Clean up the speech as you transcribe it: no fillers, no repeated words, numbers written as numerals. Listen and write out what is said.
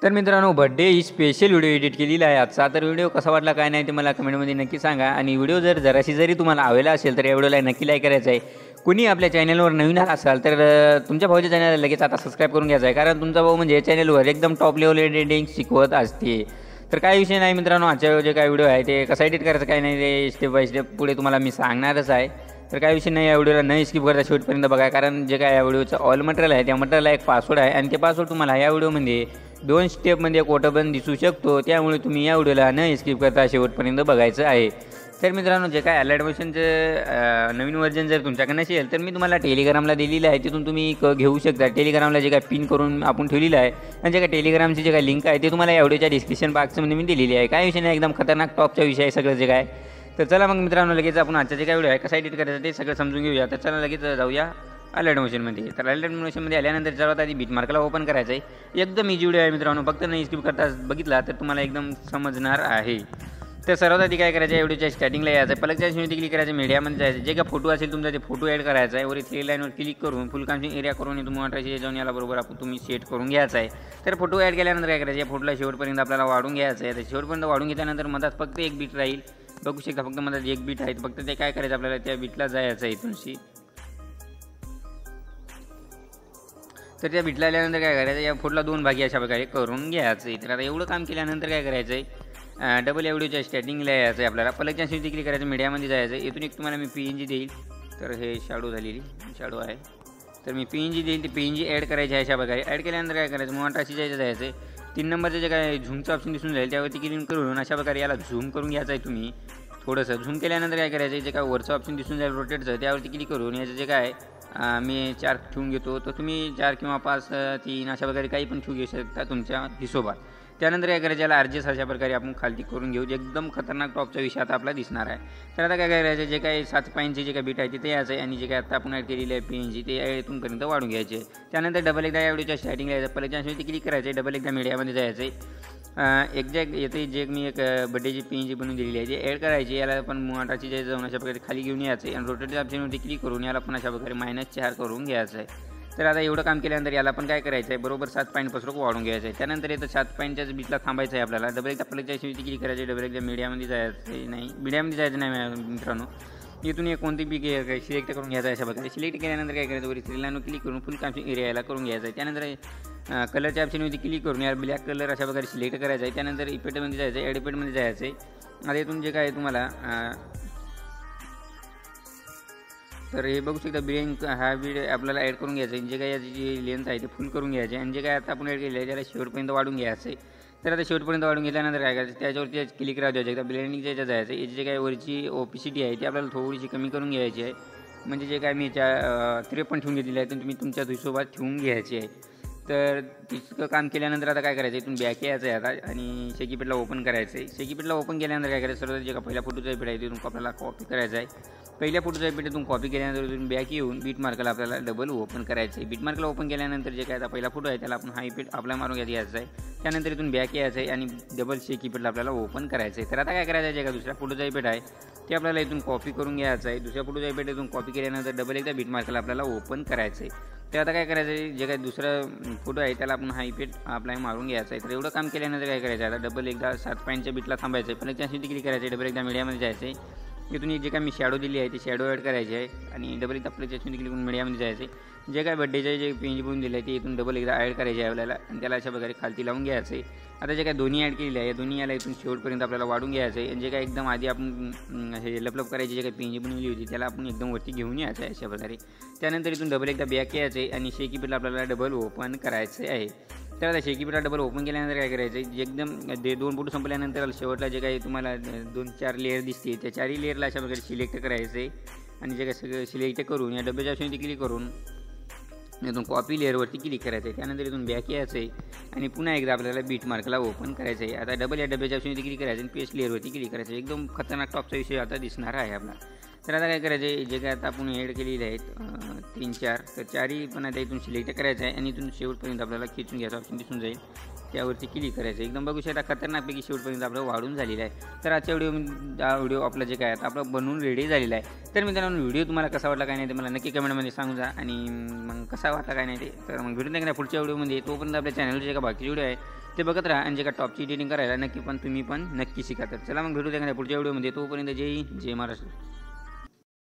तर मित्रांनो, बर्थडे ही special video edit केलेला आहे आजचा. तर व्हिडिओ कसा वाटला काय नाही ते मला कमेंटमध्ये नक्की सांगा. आणि व्हिडिओ जराशी जरी तुम्हाला आवडला असेल तर या व्हिडिओला नक्की लाईक करायचं आहे. कुणी आपल्या चॅनलवर नवीन असाल तर तुमच्या भाऊच्या चॅनलला लगेच आता सबस्क्राईब करून घ्यायचं आहे, कारण तुमचा भाऊ म्हणजे या चॅनलवर एकदम टॉप लेवल एडिटिंग शिकवत असते. तर काही विषय नाही मित्रांनो, आजच्या जे काय व्हिडिओ आहे ते कसं एडिट करायचं काय नाही ते स्टेप बाय स्टेप पुढे तुम्हाला मी सांगणारच आहे. तर काही विषय नाही, या व्हिडिओला नाही स्किप करता शेवटपर्यंत बघा, कारण जे काय या व्हिडिओचं ऑल मटेरियल आहे त्या मटेरियलला एक पासवर्ड आहे आणि ते पासवर्ड तुम्हाला या व्हिडिओमध्ये 2 स्टेपमध्ये कोटबंद दिसू शकतो. त्यामुळे तुम्ही या व्हिडिओला न स्किप करता शेवटपर्यंत बघायचं आहे. तर मित्रांनो, जे काय अलर्ट मोशनचं नवीन व्हर्जन जर तुमच्याकडे नसेल तर मी तुम्हाला टेलिग्रामला दिलेलं आहे, तिथून तुम्ही घेऊ शकता. टेलिग्रामला जे काय पिन करून आपण ठेवलेलं आहे आणि जे काय टेलिग्रामची जे काय लिंक आहे ते तुम्हाला या व्हिडिओच्या डिस्क्रिप्शन बॉक्समध्ये मी दिलेली आहे. काय विषय नाही, एकदम खतरनाक टॉपचा विषय आहे सगळं जे काय. तर चला मग मित्रांनो, लगेच आपण आजचा जे काय व्हिडिओ आहे कसा एडिट करायचं ते सगळं समजून घेऊया. तर चला लगेच जाऊया अलर्ट मोशनमध्ये. तर अलर्ट मोशनमध्ये आल्यानंतर सर्वात आधी बीटमार्कला ओपन करायचं आहे. एकदम इजी व्हिडिओ आहे मित्रांनो, फक्त नाही स्किप करता बघितला तर तुम्हाला एकदम समजणार आहे. तर सर्वात आधी काय करायचं आहे, व्हिडिओच्या स्टार्टिंगला यायचं आहे, पलकच्या शिवती क्लिक करायचं, मीडियामध्ये जायचं, जे काय फोटो असेल तुमचा ते फोटो ॲड करायचा आहे. वर 3 लाईनवर क्लिक करून फुल कामची एरिया करून तुम्ही वाटायची जाऊन याला बरोबर आपण तुम्ही सेट करून घ्यायचं आहे. तर फोटो ॲड केल्यानंतर काय करायचं, या फोटोला शेवटपर्यंत आपल्याला वाढून घ्यायचं आहे. तर शेवटपर्यंत वाढून घेतल्यानंतर मधात फक्त एक बीट राहील, बघू शकता फक्त मधात एक बीट आहे. फक्त ते काय करायचं आपल्याला त्या बीटला जायचं आहे इथूनशी. तर त्या बीटला आल्यानंतर काय करायचं, या फोटोला 2 भागी अशा प्रकारे करून घ्यायचं आहे. तर आता एवढं काम केल्यानंतर काय करायचं आहे, डबल व्हिडिओच्या स्टार्टिंगला यायचं आहे आपल्याला, पलकच्या शिवती क्लिक करायचं, मीडियामध्ये जायचं. इथून एक तुम्हाला मी PNG देईल. तर हे शॅडो झालेली शॅडो आहे, तर मी PNG देईल. ती PNG ॲड करायची आहे अशा प्रकारे. ॲड केल्यानंतर काय करायचं, मोठाशी जायचं. 3 नंबरचं जे काय झूमचं ऑप्शन दिसून जाईल त्यावरती क्लिक करून अशा प्रकारे याला झूम करून घ्यायचं आहे तुम्ही. थोडंसं झूम केल्यानंतर काय करायचं, जे काय वरचं ऑप्शन दिसून जाईल रोटेटचं त्यावरती क्लिक करून याचं जे काय मी 4 ठेवून घेतो. तर तुम्ही 4 किंवा 5, 3 अशा प्रकारे काही पण ठेवू घेऊ शकता तुमच्या हिशोबात. त्यानंतर काय करायचं, याला ॲडजस्ट अशा प्रकारे आपण खालती करून घेऊ. एकदम खतरनाक टॉपचा विषय आता आपला दिसणार आहे. तर आता काय करायचं, जे काही 7 पॉईंटचे जे काही बीट आहे तिथे यायचं आहे आणि जे काय आता आपण ॲड केलेली आहे PNG ते इथूनपर्यंत वाढून घ्यायचे. त्यानंतर डबल एकदा या व्हिडिओच्या स्टार्टिंगला यायचं, पहिले चान्सवरती क्लिक करायचं, डबल एकदा मीडियामध्ये जायचं आहे. एक्झॅक्ट येते जे मी एक बड्डेची PNG बनवून दिलेली आहे ते ॲड करायची. याला पण मोठाची जे जाऊन अशा प्रकारे खाली घेऊन यायचं आहे आणि रोटेट ऑप्शनवरती क्लिक करून याला पण अशा प्रकारे -4 करून घ्यायचं आहे. तर आता एवढं काम केल्यानंतर याला पण काय करायचं आहे, बरोबर 7 पॉईंटपासून वाढून घ्यायचं आहे. त्यानंतर येतं 7 पॉईंटच्याच बीटला थांबायचं आहे आपल्याला. डबल एकदा पलकच्या शिवती क्लिक करायची, डबल एकदा मीडियामध्ये जायचं नाही, मीडियामध्ये जायचं नाही मित्रांनो. इथून एक कोणती बी सिलेक्ट करून घ्यायचं आहे अशा प्रकारे. सिलेक्ट केल्यानंतर काय करायचं, वरी 3 लाईनवर क्लिक करून फुल कामची एरिया याला करून घ्यायचं आहे. त्यानंतर कलरच्या ऑप्शनवरती क्लिक करून याला ब्लॅक कलर अशा प्रकारे सिलेक्ट करायचं आहे. त्यानंतर इफेक्टमध्ये जायचं आहे, ॲड जायचं आहे. आता इथून जे काय तुम्हाला तर हे बघू शकता ब्रेक हा व्हिडिओ आपल्याला ॲड करून घ्यायचा आहे. जे काय याची जी लेंथ आहे ते फुल करून घ्यायचे आणि जे काय आता आपण ॲड केलं आहे त्याला शेवटपर्यंत वाढून घ्यायचं आहे. तर आता शेवटपर्यंत वाढून घेतल्यानंतर काय करायचं, त्याच्यावरती क्लिक राहू द्यायचं. एकदा ब्लेंडिंगच्या याच्यात जायचं. याची जे काय वरची ओपिसिटी आहे ती आपल्याला थोडीशी कमी करून घ्यायची आहे. म्हणजे जे काय मी 53 ठेवून घेतलेली आहे तर तुम्ही तुमच्या हिशोबात ठेवून घ्यायची आहे. तर तितकं काम केल्यानंतर आता काय करायचं, इथून बॅक यायचं आहे आता आणि शेकीपीठला ओपन करायचं आहे. शेकीपीठला ओपन केल्यानंतर काय करायचं, सर्व जे का पहिल्या फोटोचा इफेक्ट आहे तिथून आपल्याला कॉपी करायचा आहे. पहिल्या फोटोचा इफेक्ट इथून कॉपी केल्यानंतर इथून बॅक येऊन बीट मार्कला आपल्याला डबल ओपन करायचं आहे. बीट मार्कला ओपन केल्यानंतर जे काय आता पहिला फोटो आहे त्याला आपण हा इफेक्ट आपला मारून घ्यायचा आहे. त्यानंतर इथून बॅक यायचं आहे आणि डबल शेकीपीठला आपल्याला ओपन करायचं आहे. तर आता काय करायचं आहे, जे का दुसऱ्या फोटोचा इफेक्ट आहे ते आपल्याला इथून कॉपी करून घ्यायचं आहे. दुसऱ्या फोटोचा इफेक्ट इथून कॉपी केल्यानंतर डबल एकदा बीट मार्कला आपल्याला ओपन करायचं आहे. तर आता काय करायचं आहे, जे काही दुसरा फोटो आहे त्याला आपण हा इफेक्ट अप्लाय मारून घ्यायचा आहे. तर एवढं काम केल्यानंतर काय करायचं आहे, आता डबल एकदा 7 पॉईंटच्या बीटला थांबायचं आहे, पण त्यासाठी क्लिक करायचं आहे, डबल एकदा मीडियामध्ये जायचं आहे. इथून जे काय मी शॅडो दिली आहे ती शॅडो ॲड करायची आहे आणि डबल एकदा आपल्या त्याच्यामध्ये क्लिक करून मीडियामध्ये जायचं आहे. जे काय बड्डेचे जे PNG बनवून दिलं आहे ते इथून डबल एकदा ॲड करायचे आहे आपल्याला आणि त्याला अशा प्रकारे खालती लावून घ्यायचं आहे. आता जे काय दोन्ही ॲड केलेले आहे या दोन्ही याला इथून शेवटपर्यंत आपल्याला वाढून घ्यायचं आहे. आणि जे काय एकदम आधी आपण हे लपलप करायची जे काही PNG बनवली होती त्याला आपण एकदम वरती घेऊन यायचं आहे अशा प्रकारे. त्यानंतर इथून डबल एकदा बॅक यायचं आहे आणि शेकीपीठला आपल्याला डबल ओपन करायचं आहे. तर आता शेकीपीठला डबल ओपन केल्यानंतर काय करायचं आहे, जे एकदम 2 फोटो संपल्यानंतर शेवटला जे काही तुम्हाला 2-4 लेअर दिसते त्या 4ही लेअरला अशा प्रकारे सिलेक्ट करायचं आहे. आणि जे काही सगळं सिलेक्ट करून या डब्याच्या ऑप्शनवरती क्लिक करून इथून कॉपी लेअरवरती क्लिक करायचं आहे. त्यानंतर इथून बॅक यायचं आहे आणि पुन्हा एकदा आपल्याला बीट मार्कला ओपन करायचं आहे. आता डबल या डब्याच्या ऑप्शनवरती क्लिक करायचं आणि पेस्ट लेअरवरती क्लिक करायचं आहे. एकदम खतरनाक टॉपचा विषय आता दिसणार आहे आपला. तर आता काय करायचं आहे, जे काय आता आपण ॲड केलेले आहेत 3-4 तर 4ही पण आता इथून सिलेक्ट करायचं आहे आणि इथून शेवटपर्यंत आपल्याला खिचून घ्यायचा ऑप्शन दिसून जाईल त्यावरती क्लिक करायचं. एकदम बघू शकता खतरनाकपैकी शेवटपर्यंत आपलं वाढून झालेलं आहे. तर आजच्या व्हिडिओ आपलं जे काय आता आपलं बनवून रेडी झालेलं आहे. तर मित्रांनो, व्हिडिओ तुम्हाला कसा वाटला काय नाही ते मला नक्की कमेंटमध्ये सांगू जा आणि मग कसा वाटला काय नाही ते. तर मग भेटून नाही पुढच्या व्हिडिओमध्ये. तोपर्यंत आपल्या चॅनलचे जे का बाकीचे व्हिडिओ आहे ते बघत राहा आणि जे काय टॉपची एडिटिंग करायला नक्की पण तुम्ही पण नक्की शिका. तर चला मग भेटू त्या पुढच्या व्हिडिओमध्ये. तोपर्यंत जय हिंद, जय महाराष्ट्र.